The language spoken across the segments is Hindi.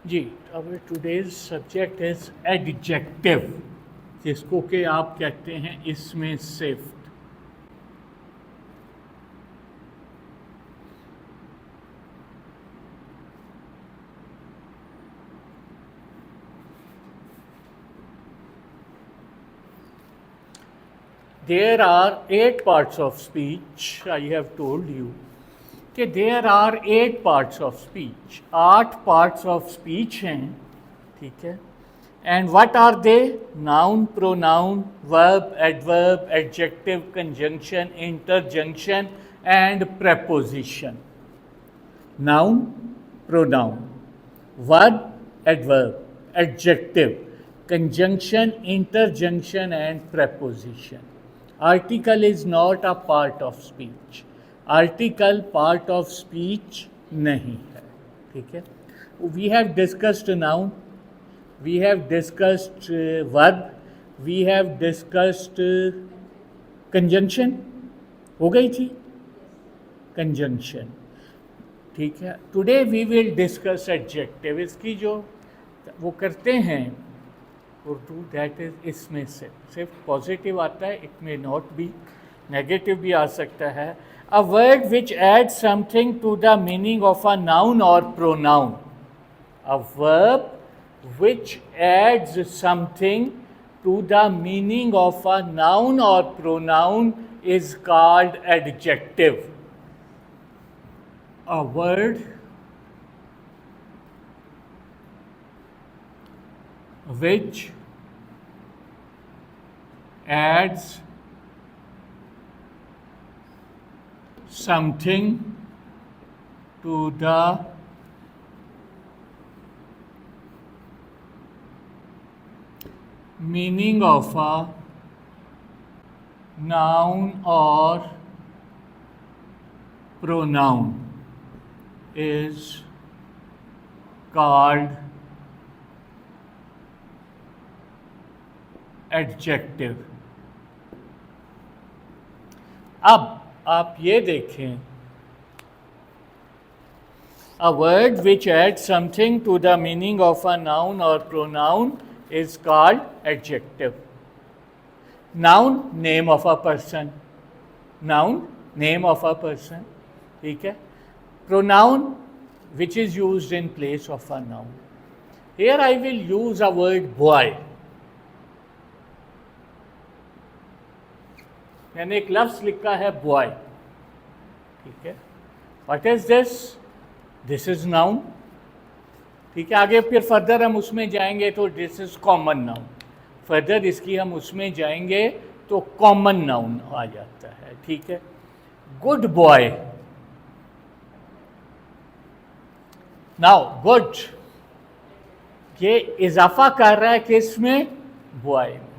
जी, अब टुडेज सब्जेक्ट इज एडजेक्टिव, जिसको कि आप कहते हैं इसमें shift. There are 8 parts of speech. I have told you कि there are 8 parts of speech. 8 parts of speech हैं, ठीक है। And what are they? Noun, pronoun, verb, adverb, adjective, conjunction, interjunction, and preposition. Noun, pronoun, verb, adverb, adjective, conjunction, interjunction, and preposition. Article is not a part of speech. Article part of speech नहीं है, ठीक है। We have discussed noun, we have discussed verb, we have discussed conjunction, हो गई थी conjunction, ठीक है। Today we will discuss adjective. इसकी जो वो करते हैं उर्दू, दैट इज इसमें से सिर्फ पॉजिटिव आता है, it may not be, negative भी आ सकता है। A word which add something to the meaning of a noun और pronoun. A verb which adds something to the meaning of a noun or pronoun is called adjective. A word which adds something to the meaning of a noun or pronoun is called adjective. अब आप ये देखें, a word which adds something to the meaning of a noun or pronoun is called adjective. Noun, name of a person. Noun, name of a person, ठीक है। Pronoun, which is used in place of a noun. Here I will use a word boy. मैंने एक लफ्ज लिखा है बॉय, ठीक है। What is this? This is noun, ठीक है। आगे फिर फर्दर हम उसमें जाएंगे तो this is common noun. Further इसकी हम उसमें जाएंगे तो कॉमन नाउन आ जाता है, ठीक है। Good boy. नाउ गुड, ये इजाफा कर रहा है किसमें? बॉय में,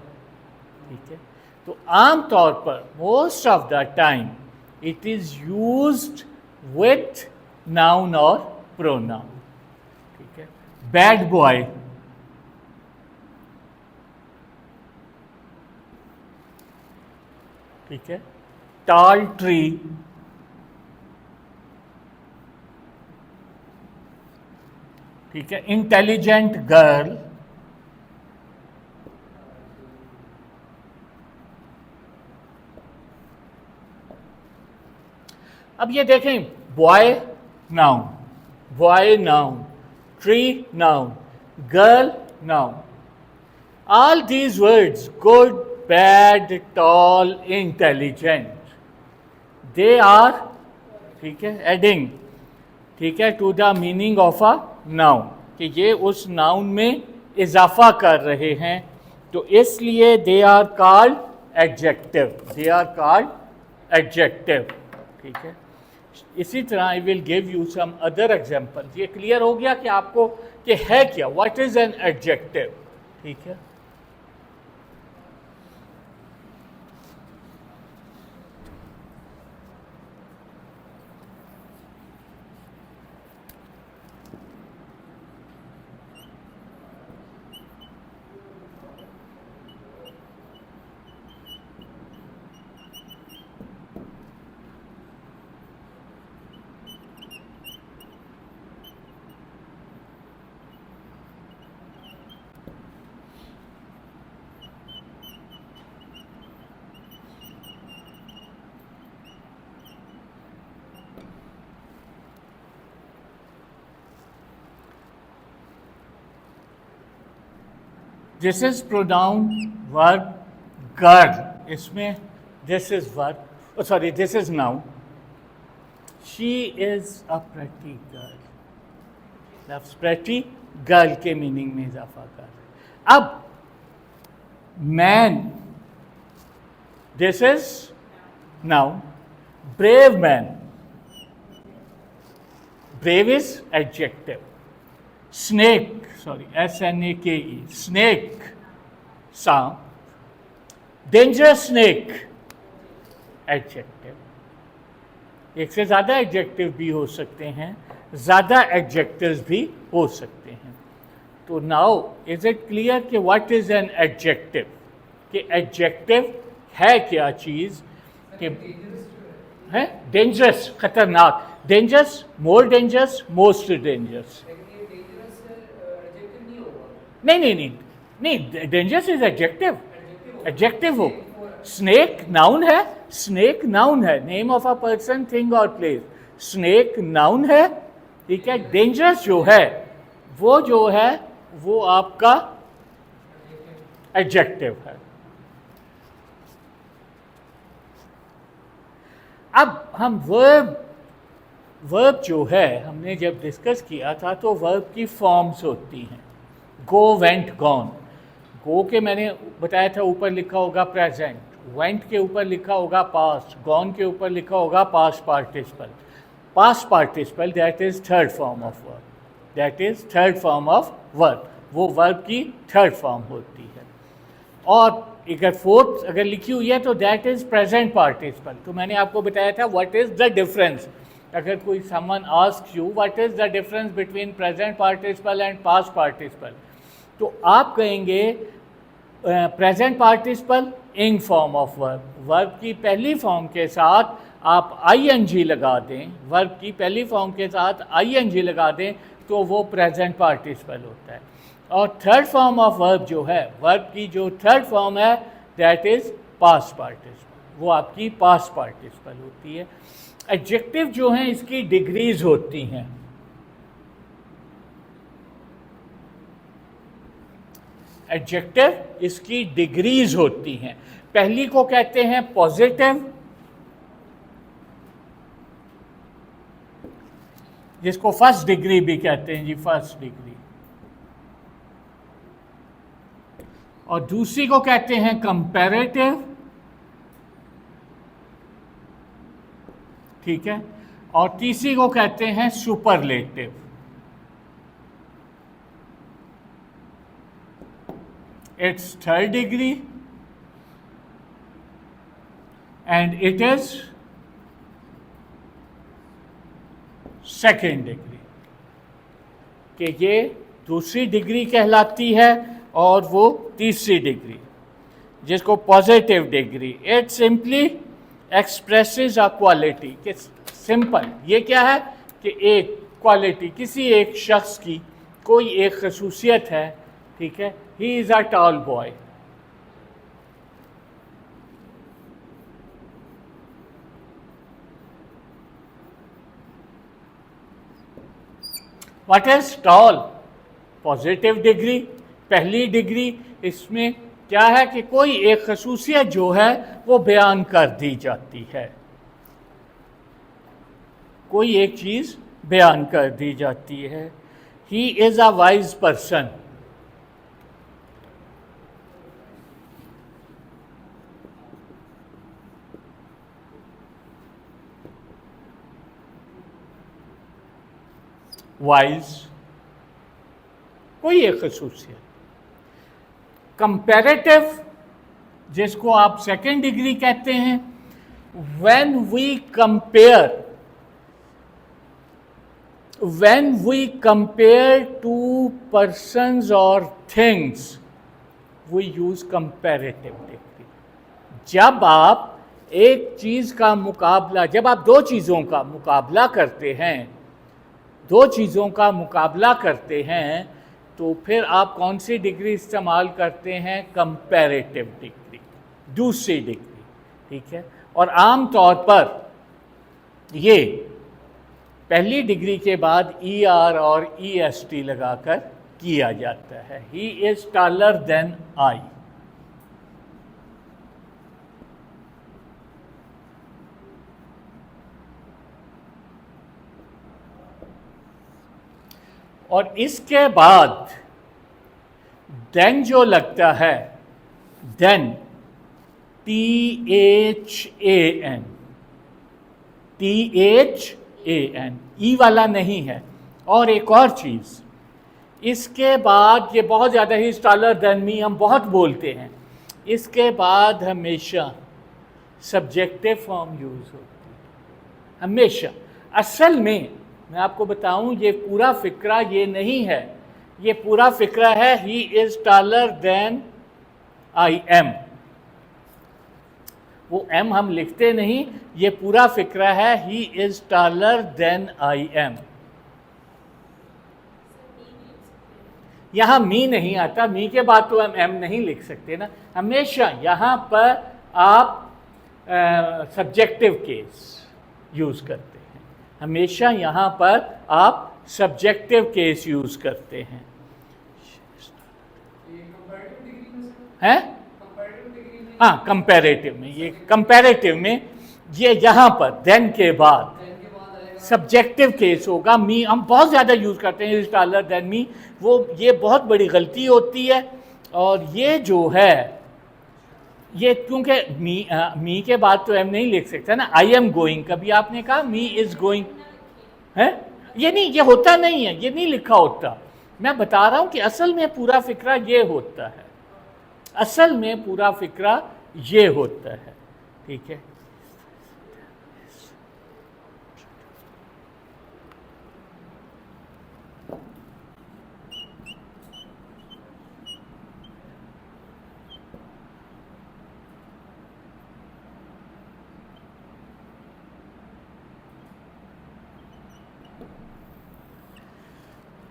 ठीक है। तो आमतौर पर most of the time it is used with noun और प्रोनाउन, ठीक है। बैड बॉय, ठीक है। टॉल ट्री, ठीक है। इंटेलिजेंट गर्ल, अब ये देखें, boy noun, boy noun, tree noun, girl noun. All these words, good, bad, tall, intelligent, they are, ठीक है, एडिंग, ठीक है, to the meaning of a noun, कि ये उस नाउन में इजाफा कर रहे हैं, तो इसलिए they are called adjective, they are called adjective, ठीक है। इसी तरह I will give you some other example. ये क्लियर हो गया कि आपको कि है क्या, व्हाट इज एन एडजेक्टिव, ठीक है। This is pronoun verb girl, इसमें this is verb, sorry this is noun, she is a pretty girl, लफ्ज प्रेटी गर्ल के मीनिंग में इजाफा कर रहे। अब man, this is noun, brave man, brave is adjective, snake, sorry SNAKE, snake सांप, डेंजरस स्नेक एडजेक्टिव। एक से ज़्यादा एडजेक्टिव भी हो सकते हैं, ज़्यादा एडजेक्टिव्स भी हो सकते हैं। तो नाउ इज इट क्लियर कि व्हाट इज एन एडजेक्टिव, कि एडजेक्टिव है क्या चीज़, कि है डेंजरस, खतरनाक, dangerous, more dangerous, most dangerous. नहीं, डेंजरस इज एडजेक्टिव, एडजेक्टिव हो। स्नेक नाउन है, स्नेक नाउन है, name of a person, thing और प्लेस, स्नेक नाउन है, ठीक है। डेंजरस जो है वो आपका एडजेक्टिव है। अब हम वर्ब जो है, हमने जब डिस्कस किया था तो वर्ब की फॉर्म्स होती हैं, गो, वेंट, गॉन। गो के मैंने बताया था ऊपर लिखा होगा प्रेजेंट, वेंट के ऊपर लिखा होगा पास्ट, गॉन के ऊपर लिखा होगा past participle. Past participle that is third form of verb, that is third form of verb, वो वर्ब की थर्ड फॉर्म होती है। और अगर फोर्थ अगर लिखी हुई है तो दैट इज प्रेजेंट पार्टिसिपल। तो मैंने आपको बताया था व्हाट इज द डिफरेंस, अगर कोई someone asks you what is the difference between present participle and past participle, तो आप कहेंगे present participle in form of verb, verb की पहली फॉर्म के साथ आप ING लगा दें, वर्ब की पहली फॉर्म के साथ ING लगा दें तो वो प्रेजेंट पार्टिसिपल होता है। और थर्ड फॉर्म ऑफ वर्ब जो है, वर्ब की जो थर्ड फॉर्म है दैट इज पास्ट पार्टिसिपल, वो आपकी पास्ट पार्टिसिपल होती है। एडजेक्टिव जो हैं इसकी डिग्रीज होती हैं, एडजेक्टिव इसकी डिग्रीज होती हैं। पहली को कहते हैं पॉजिटिव, जिसको फर्स्ट डिग्री भी कहते हैं जी, फर्स्ट डिग्री। और दूसरी को कहते हैं कंपैरेटिव, ठीक है। और तीसरी को कहते हैं superlative. It's third degree and it is second degree, कि ये दूसरी डिग्री कहलाती है और वो तीसरी डिग्री, जिसको positive degree. It simply expresses a quality, कि सिंपल ये क्या है कि एक क्वालिटी, किसी एक शख्स की कोई एक खसूसियत है, ठीक है। He is a tall boy, what is tall, positive degree, पहली डिग्री। इसमें क्या है कि कोई एक खसूसियत जो है वो बयान कर दी जाती है, कोई एक चीज़ बयान कर दी जाती है। He is a wise person, wise, कोई एक खसूसियत। कंपैरेटिव, जिसको आप सेकेंड डिग्री कहते हैं, when we compare two persons or things we use comparative degree। जब आप एक चीज़ का मुकाबला, जब आप दो चीज़ों का मुकाबला करते हैं, दो चीज़ों का मुकाबला करते हैं, तो फिर आप कौन सी डिग्री इस्तेमाल करते हैं, कंपैरेटिव डिग्री, दूसरी डिग्री, ठीक है। और आम तौर पर ये पहली डिग्री के बाद ER और EST लगाकर किया जाता है। He is taller than I. और इसके बाद देन जो लगता है, देन THAN, THAN, ई वाला नहीं है। और एक और चीज़, इसके बाद ये बहुत ज़्यादा ही टॉलर देन मी हम बहुत बोलते हैं, इसके बाद हमेशा सब्जेक्टिव फॉर्म यूज़ होती है, हमेशा। असल में मैं आपको बताऊं, ये पूरा फिक्रा ये नहीं है, ये पूरा फिक्रा है he is taller than I am. वो एम हम लिखते नहीं, ये पूरा फिक्रा है he is taller than I am. यहाँ मी नहीं आता, मी के बाद तो हम एम नहीं लिख सकते ना। हमेशा यहाँ पर आप सब्जेक्टिव केस यूज़ करते हैं, हमेशा यहाँ पर आप सब्जेक्टिव केस यूज़ करते हैं। हैं? हाँ, कंपैरेटिव में, ये कंपैरेटिव में ये यहाँ पर देन के बाद सब्जेक्टिव केस होगा। मी हम बहुत ज़्यादा यूज़ करते हैं, इज टॉलर देन मी, वो ये बहुत बड़ी गलती होती है। और ये जो है, ये क्योंकि मी के बाद तो एम नहीं लिख सकता ना। आई एम गोइंग, कभी आपने कहा मी इज़ गोइंग है? ये नहीं, ये होता नहीं है, ये नहीं लिखा होता। मैं बता रहा हूँ कि असल में पूरा फिक्रा ये होता है, असल में पूरा फिक्रा ये होता है। ठीक है,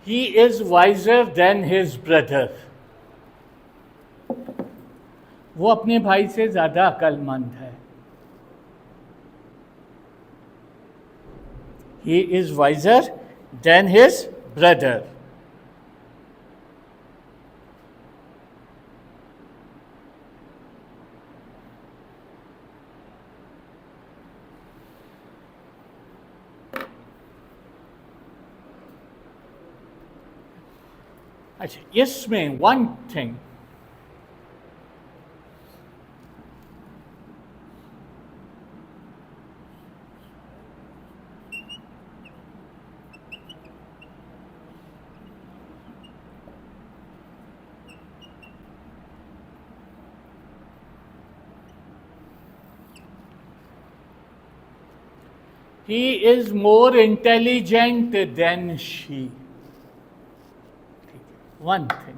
he is wiser than his brother, वो अपने भाई से ज़्यादा अक्लमंद है। He is wiser than his brother. अच्छा, इसमें one thing, he is more intelligent than she. One thing,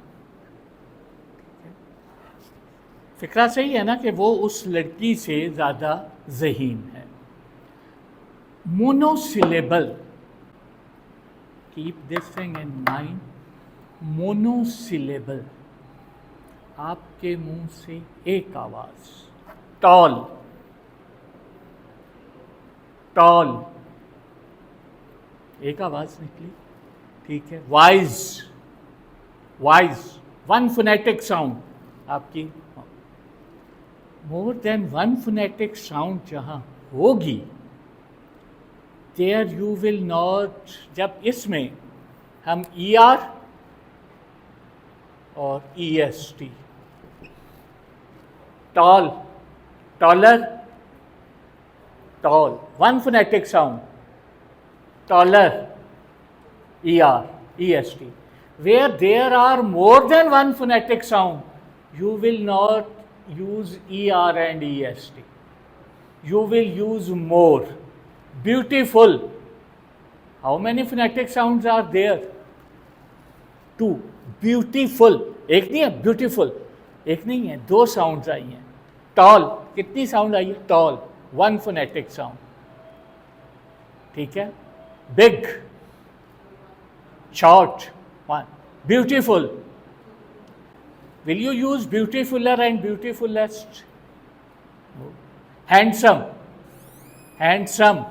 फिक्रा सही है ना कि वो उस लड़की से ज़्यादा ज़हीन है। Monosyllable, keep this thing in mind, monosyllable, आपके मुंह से एक आवाज़, टॉल, टॉल, एक आवाज़ निकली। ठीक है, wise, wise, one phonetic sound आपकी। More than one phonetic sound जहाँ होगी, देयर यू विल नॉट, जब इसमें हम ई आर और E S T, tall, taller, tall, one phonetic sound, taller, E R, E S T. Where there are more than one phonetic sound, you will not use ER and EST. You will use more. Beautiful. How many phonetic sounds are there? Two. Beautiful. एक नहीं है, beautiful. एक नहीं है, दो sounds आई हैं. Tall. कितनी sound आई है? Tall. One phonetic sound. ठीक है? Big. Short. One. Beautiful. Will you use beautifuler and beautifulest? Handsome. Handsome.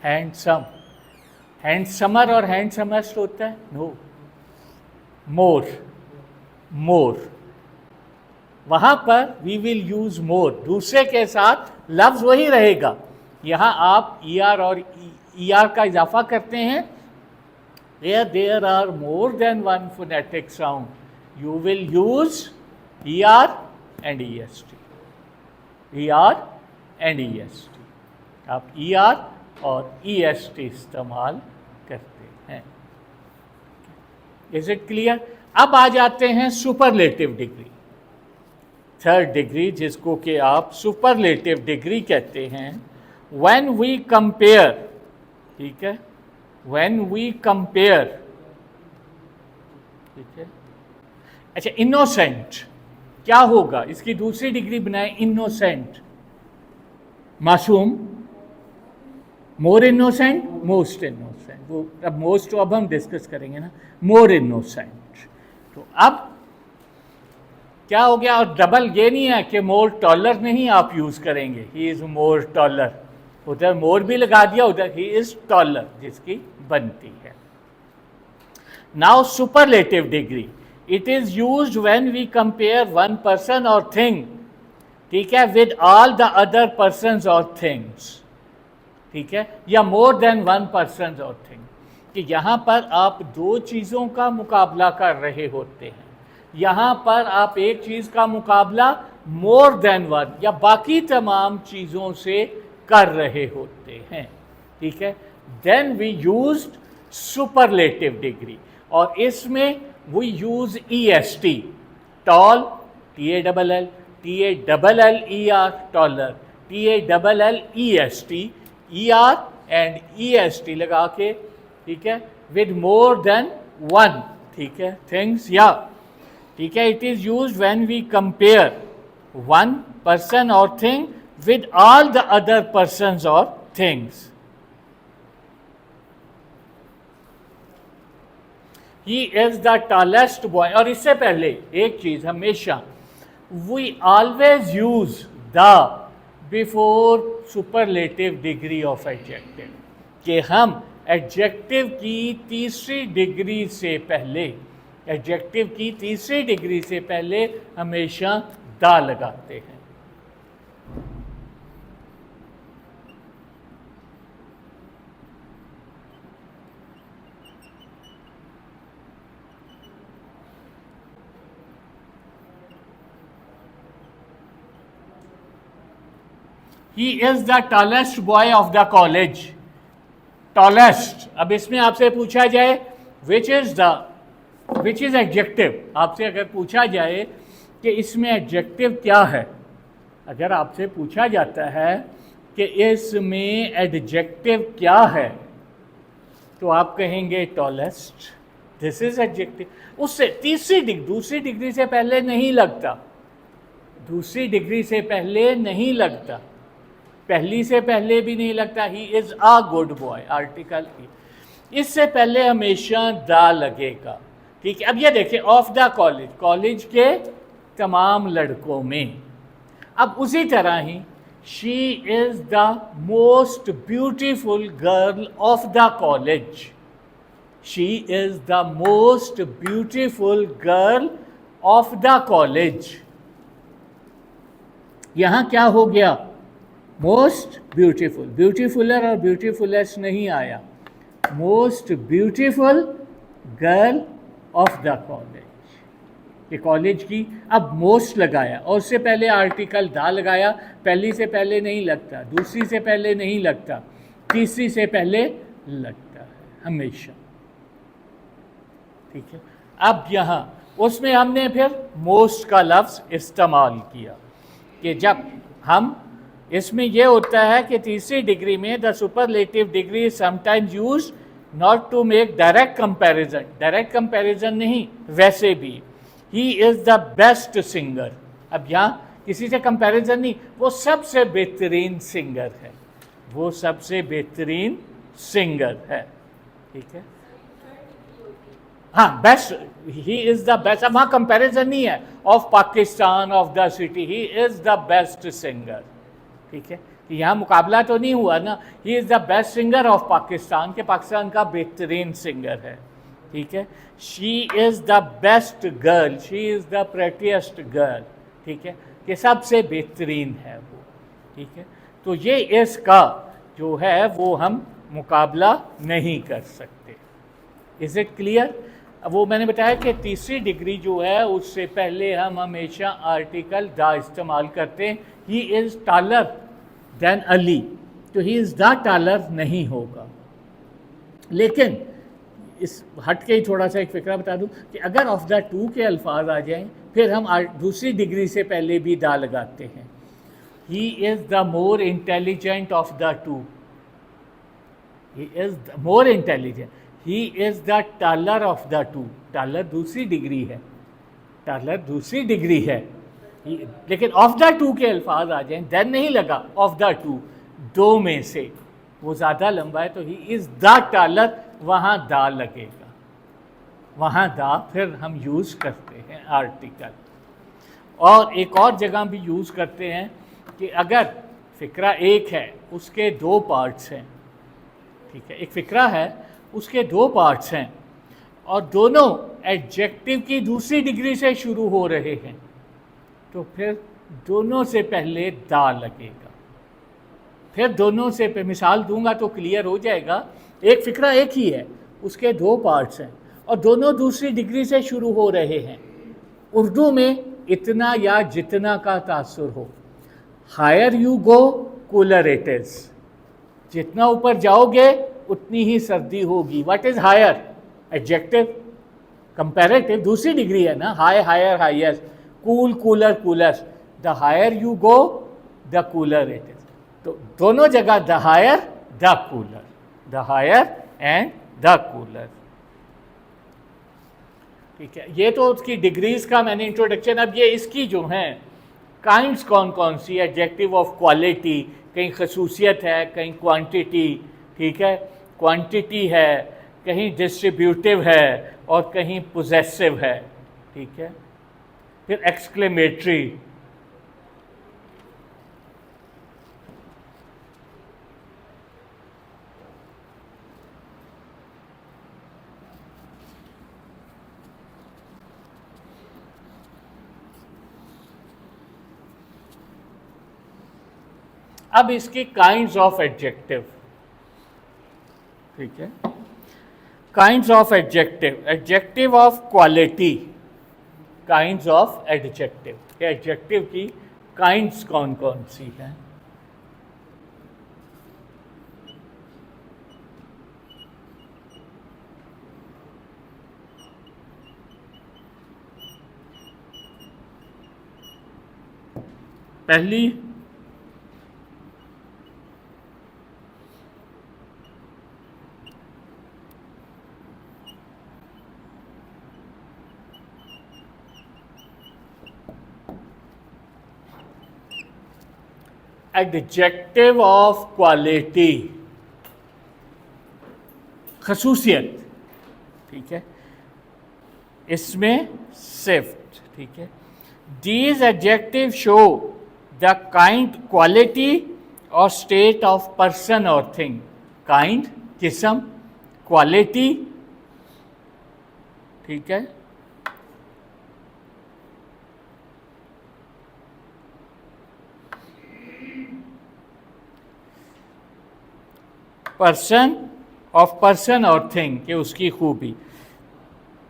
Handsome. Handsomer और handsomest होता है? No. मोर, मोर, वहां पर वी विल यूज मोर, दूसरे के साथ लफ्ज वही रहेगा, यहां आप ER और ER का इजाफा करते हैं। Where there are more than one phonetic sound, you will use ER and EST, ER and EST, आप ER और EST इस्तेमाल करते हैं। Is it clear? अब आ जाते हैं सुपरलेटिव डिग्री, थर्ड डिग्री, जिसको कि आप सुपरलेटिव डिग्री कहते हैं। व्हेन वी कंपेयर, ठीक है, व्हेन वी कंपेयर, ठीक है। अच्छा, इनोसेंट क्या होगा? इसकी दूसरी डिग्री बनाए, इनोसेंट, मासूम, मोर इनोसेंट, मोस्ट इनोसेंट, वो अब मोस्ट तो अब हम डिस्कस करेंगे ना, मोर इनोसेंट। तो अब क्या हो गया? और डबल ये नहीं है कि मोर टॉलर नहीं आप यूज करेंगे, ही इज मोर टॉलर, उधर मोर भी लगा दिया, उधर ही इज टॉलर, जिसकी बनती है। Now superlative degree, it is used when we compare one person और थिंग, ठीक है, with all the other persons और थिंग्स, ठीक है, या मोर देन वन पर्सन और थिंग, कि यहां पर आप दो चीजों का मुकाबला कर रहे होते हैं, यहां पर आप एक चीज का मुकाबला मोर देन वन या बाकी तमाम चीजों से कर रहे होते हैं, ठीक है। Then we used superlative degree, और इसमें we use EST, tall, TALL, TALLER, taller, TALLEST, ER and EST लगा के, ठीक है, विद मोर देन वन, ठीक है, थिंग्स, या, ठीक है, it is used when we compare one person और thing with all the other persons और things. He is the tallest boy, और इससे पहले एक चीज हमेशा, we always use the before superlative degree of adjective, कि हम एडजेक्टिव की तीसरी डिग्री से पहले, एडजेक्टिव की तीसरी डिग्री से पहले हमेशा दा लगाते हैं। He is the tallest boy of the college. Tallest, अब इसमें आपसे पूछा जाए which is adjective, आपसे अगर पूछा जाए कि इसमें एडजेक्टिव क्या है, अगर आपसे पूछा जाता है कि इसमें एडजेक्टिव क्या है, तो आप कहेंगे टॉलेस्ट, दिस इज एडजेक्टिव। उससे दूसरी डिग्री से पहले नहीं लगता, दूसरी डिग्री से पहले नहीं लगता, पहली से पहले भी नहीं लगता। He is a good boy, article इससे पहले हमेशा दा लगेगा, ठीक है। अब ये देखिए, ऑफ द कॉलेज, कॉलेज के तमाम लड़कों में। अब उसी तरह ही she is the most beautiful girl of the college, she is the most beautiful girl of the college. यहां क्या हो गया? मोस्ट ब्यूटीफुल, ब्यूटीफुलर और ब्यूटीफुलेस्ट नहीं आया, most beautiful girl of the college, ये कॉलेज की। अब मोस्ट लगाया और उससे पहले आर्टिकल दा लगाया, पहली से पहले नहीं लगता, दूसरी से पहले नहीं लगता, तीसरी से पहले लगता है हमेशा, ठीक है। अब यहाँ उसमें हमने फिर मोस्ट का लफ्ज़ इस्तेमाल किया कि जब हम, इसमें यह होता है कि तीसरी डिग्री में the superlative degree sometimes use not to make direct comparison, direct comparison नहीं, वैसे भी he is the best singer. अब यहाँ किसी से कंपैरिजन नहीं, वो सबसे बेहतरीन सिंगर है, वो सबसे बेहतरीन सिंगर है, ठीक है। हाँ, best, he is the best. अब वहाँ कंपैरिजन नहीं है of Pakistan, of the city, he is the best singer, ठीक है। यहाँ मुकाबला तो नहीं हुआ ना, he is the best singer of Pakistan, के पाकिस्तान का बेहतरीन सिंगर है, ठीक है, she is the best girl, she is the prettiest girl, ठीक है, कि सबसे बेहतरीन है वो, ठीक है। तो ये इसका जो है वो हम मुकाबला नहीं कर सकते। Is it clear? वो मैंने बताया कि तीसरी डिग्री जो है उससे पहले हम हमेशा आर्टिकल द इस्तेमाल करते हैं। He is taller than Ali, तो ही इज़ द टालर नहीं होगा। लेकिन इस हट के ही थोड़ा सा एक फ़िक्रा बता दूं कि अगर ऑफ द टू के अल्फाज आ जाएं फिर हम दूसरी डिग्री से पहले भी दा लगाते हैं। He is the more intelligent of the two, he is more intelligent, he is the taller of the two, taller दूसरी डिग्री है, टालर दूसरी डिग्री है। लेकिन ऑफ द टू के अल्फाज आ जाएं देन नहीं लगा, ऑफ द टू, दो में से वो ज़्यादा लंबा है तो ही इज़ द टालर, वहाँ दा लगेगा, वहाँ दा फिर हम यूज़ करते हैं आर्टिकल। और एक और जगह भी यूज़ करते हैं कि अगर फ़िक्रा एक है उसके दो पार्ट्स हैं, ठीक है, एक फ़िक्रा है उसके दो पार्ट्स हैं और दोनों एडजेक्टिव की दूसरी डिग्री से शुरू हो रहे हैं, तो फिर दोनों से पहले दा लगेगा। फिर दोनों से पे मिसाल दूंगा तो क्लियर हो जाएगा। एक फ़िक्रा एक ही है, उसके दो पार्ट्स हैं और दोनों दूसरी डिग्री से शुरू हो रहे हैं। उर्दू में इतना या जितना का तासुर हो, higher you go cooler it is, जितना ऊपर जाओगे उतनी ही सर्दी होगी। What is higher? Adjective, comparative, दूसरी डिग्री है ना, high higher highest, cool cooler cooler, the higher you go the cooler it is. तो दोनों जगह the higher the cooler, the higher and the cooler, ठीक है। ये तो उसकी डिग्रीज का मैंने इंट्रोडक्शन। अब ये इसकी जो हैं काइंड्स कौन कौन सी, एडजेक्टिव ऑफ क्वालिटी, कहीं खसूसियत है कहीं क्वांटिटी, ठीक है, क्वांटिटी है, कहीं डिस्ट्रीब्यूटिव है और कहीं पोजेसिव है, ठीक है। फिर एक्सक्लेमेटरी, अब इसकी काइंड्स ऑफ एडजेक्टिव, ठीक है, kinds of adjective, adjective of quality, kinds of adjective, adjective की काइंड्स कौन कौन सी हैं? पहली एडजेक्टिव ऑफ क्वालिटी, खसूसियत, ठीक है, इसमें सिफ्ट, ठीक है। These adjective show the kind, quality और स्टेट ऑफ पर्सन और थिंग, काइंड किस्म, क्वालिटी, ठीक है, पर्सन, ऑफ पर्सन और थिंग कि उसकी खूबी।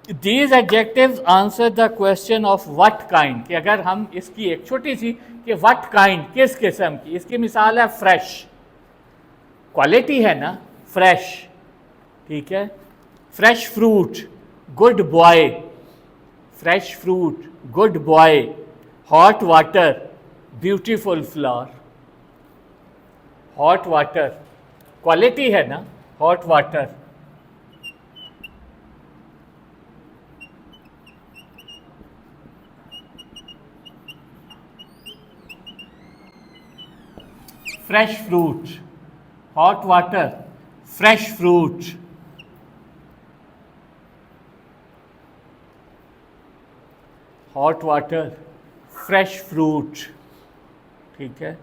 These adjectives answer the question of what kind, कि अगर हम इसकी एक छोटी सी कि व्हाट काइंड, किस किस्म की, इसकी मिसाल है फ्रेश, क्वालिटी है ना फ्रेश, ठीक है, fresh fruit, good boy, fresh fruit, good boy, hot water, beautiful flower, hot water quality है ना, hot water, fresh fruit, hot water, fresh fruit, hot water, fresh fruit, ठीक है,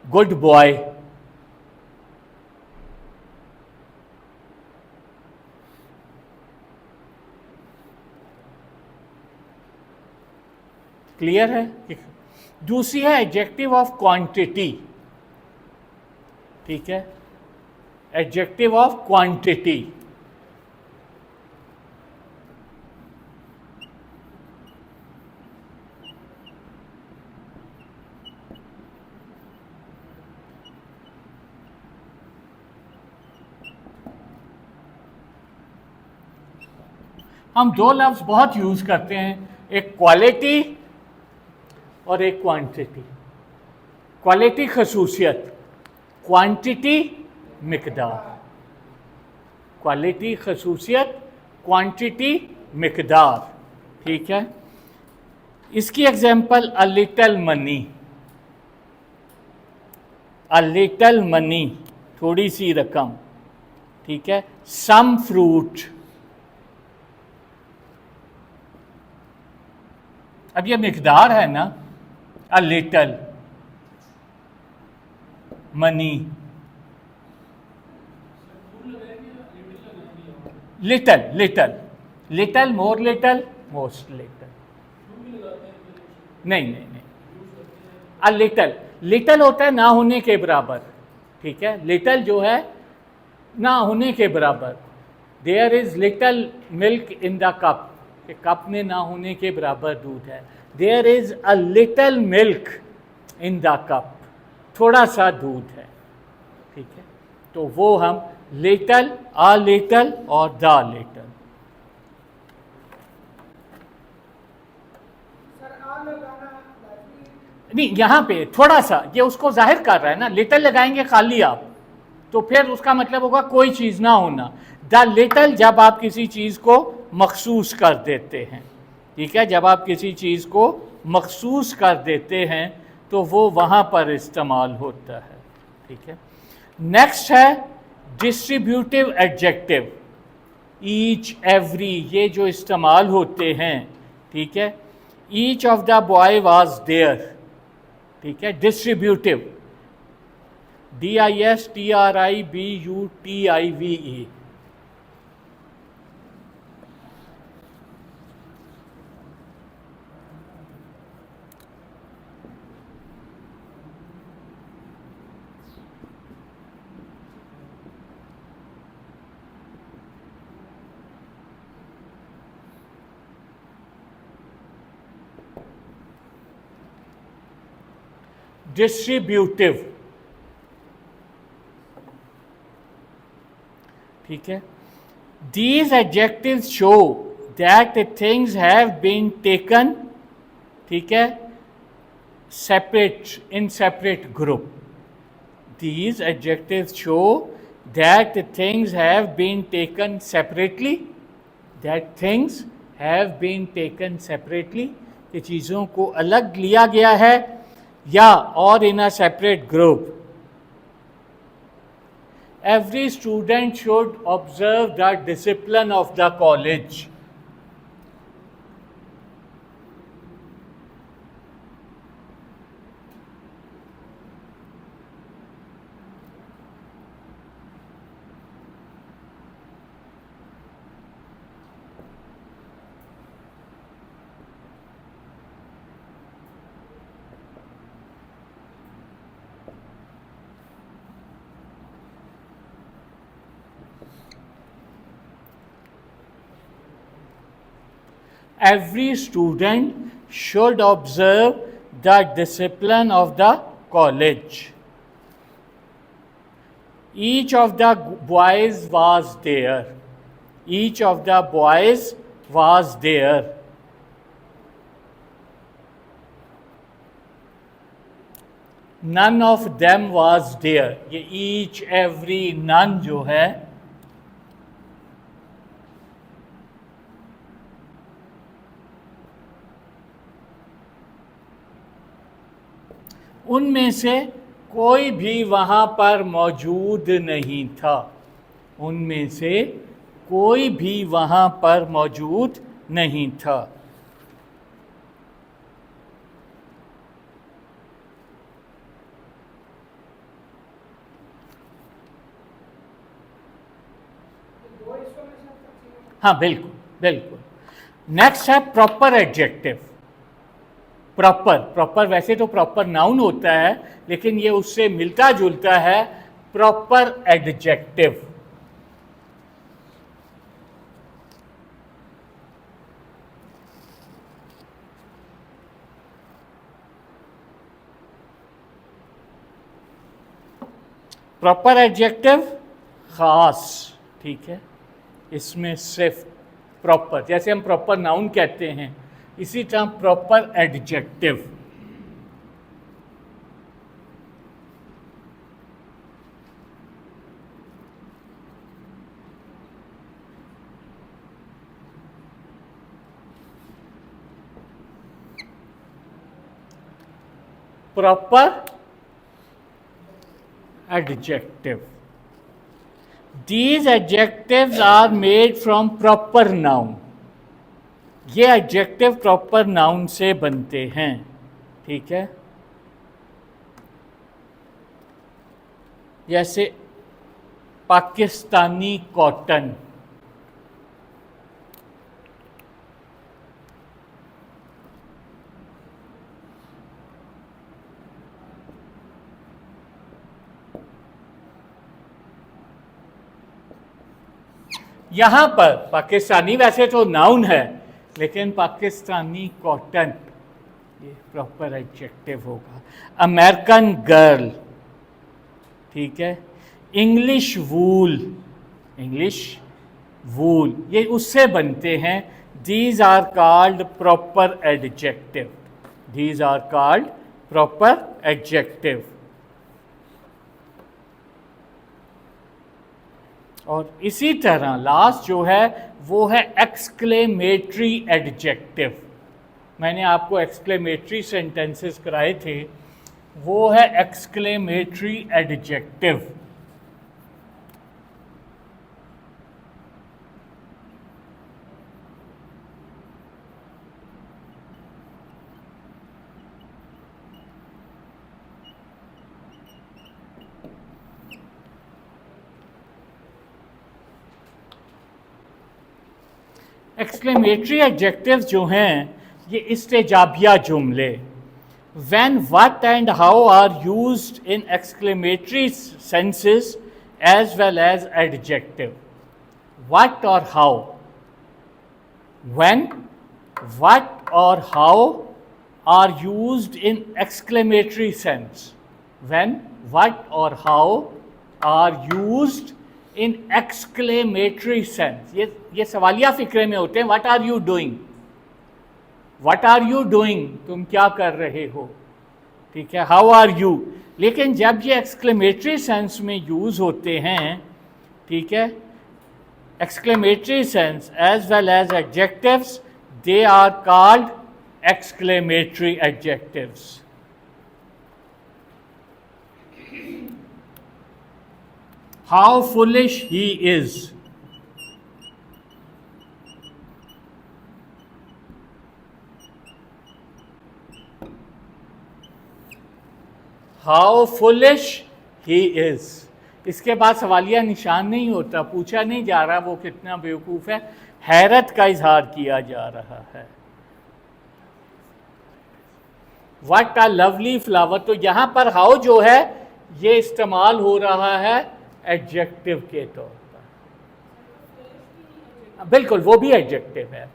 गुड बॉय, क्लियर है? दूसरी है एडजेक्टिव ऑफ क्वांटिटी, ठीक है, एडजेक्टिव ऑफ क्वांटिटी। हम दो लफ्ज़ बहुत यूज़ करते हैं, एक क्वालिटी और एक क्वांटिटी। क्वालिटी खसूसियत, क्वांटिटी मिकदार। क्वालिटी खसूसियत, क्वांटिटी मिकदार, ठीक है। इसकी example a little money, a little money, थोड़ी सी रकम, ठीक है। सम फ्रूट, अब ये मिकदार है ना, अ little money, little little little, मोर लिटल, मोस्ट लिटल, नहीं नहीं नहीं, अ लिटल, लिटल होता है ना होने के बराबर, ठीक है। लिटल जो है ना होने के बराबर, there is little milk in the cup, cup में ना होने के बराबर दूध है। There is a little milk in the cup, थोड़ा सा दूध है, ठीक है। तो वो हम लिटल, अ लिटल और द लिटल। नहीं, यहां पे थोड़ा सा ये उसको जाहिर कर रहा है ना, लिटल लगाएंगे खाली आप, तो फिर उसका मतलब होगा कोई चीज ना होना। द लिटल जब आप किसी चीज को मखसूस कर देते हैं, ठीक है, जब आप किसी चीज को मखसूस कर देते हैं तो वो वहां पर इस्तेमाल होता है, ठीक है। नेक्स्ट है डिस्ट्रीब्यूटिव एडजेक्टिव, ईच, एवरी, ये जो इस्तेमाल होते हैं, ठीक है। Each of the boy was there, ठीक है, डिस्ट्रीब्यूटिव, DISTRIBUTIVE, डिस्ट्रीब्यूटिव, ठीक है। These adjectives show that the things have been taken, ठीक है, separate, in separate group. These adjectives show that the things have been taken separately, that things have been taken separately, कि चीज़ों को अलग लिया गया है या और in a separate group. Every student should observe the discipline of the college. Every student should observe the discipline of the college. Each of the boys was there. Each of the boys was there. None of them was there. ये each, every, none जो है, उनमें से कोई भी वहाँ पर मौजूद नहीं था। उनमें से कोई भी वहाँ पर मौजूद नहीं था। हाँ बिल्कुल बिल्कुल। नेक्स्ट है प्रॉपर एडजेक्टिव। प्रॉपर, प्रॉपर वैसे तो प्रॉपर नाउन होता है, लेकिन ये उससे मिलता जुलता है, प्रॉपर एडजेक्टिव। प्रॉपर एडजेक्टिव खास, ठीक है, इसमें सिर्फ प्रॉपर, जैसे हम प्रॉपर नाउन कहते हैं, इसी तरह proper adjective. Proper adjective. These adjectives are made from proper noun. ये एडजेक्टिव प्रॉपर नाउन से बनते हैं, ठीक है। जैसे पाकिस्तानी कॉटन, यहां पर पाकिस्तानी वैसे तो नाउन है, लेकिन पाकिस्तानी कॉटन ये प्रॉपर एडजेक्टिव होगा। अमेरिकन गर्ल, ठीक है। इंग्लिश वूल, इंग्लिश वूल, ये उससे बनते हैं। These are called proper adjective, these are called proper adjective. और इसी तरह लास्ट जो है वो है एक्सक्लेमेटरी एडजेक्टिव। मैंने आपको एक्सक्लेमेटरी सेंटेंसेस कराए थे, वो है एक्सक्लेमेटरी एडजेक्टिव। एक्सक्लेमेटरी एडजेक्टिव्स जो हैं ये इस्तेजाबिया जुमले, when, what and how are used in exclamatory senses as well as adjective. What or how, when, what or how are used in exclamatory sense. When, what or how are used in exclamatory sense. ये सवालिया फिक्रे में होते हैं। What are you doing, what are you doing, तुम क्या कर रहे हो, ठीक है। हाउ आर यू, लेकिन जब ये एक्सक्लेमेटरी सेंस में यूज होते हैं, ठीक है, exclamatory sense as well as adjectives, they are called exclamatory adjectives. How foolish he is. How foolish he is. इसके बाद सवालिया निशान नहीं होता, पूछा नहीं जा रहा वो कितना बेवकूफ़ है, हैरत का इजहार किया जा रहा है। What a lovely flower, तो यहाँ पर हाउ जो है ये इस्तेमाल हो रहा है एडजेक्टिव के तौर पर। बिल्कुल वो भी एडजेक्टिव है।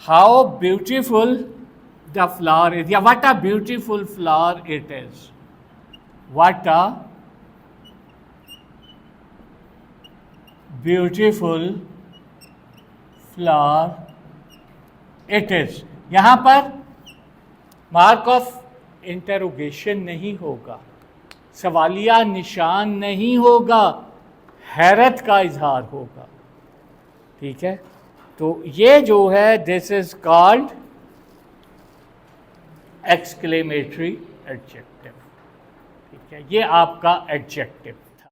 How beautiful the flower is, या what a beautiful flower it is, what a beautiful flower it is. यहां पर मार्क ऑफ इंटरोगेशन नहीं होगा, सवालिया निशान नहीं होगा, हैरत का इजहार होगा, ठीक है। तो ये जो है this is called exclamatory adjective, ठीक है, ये आपका एडजेक्टिव।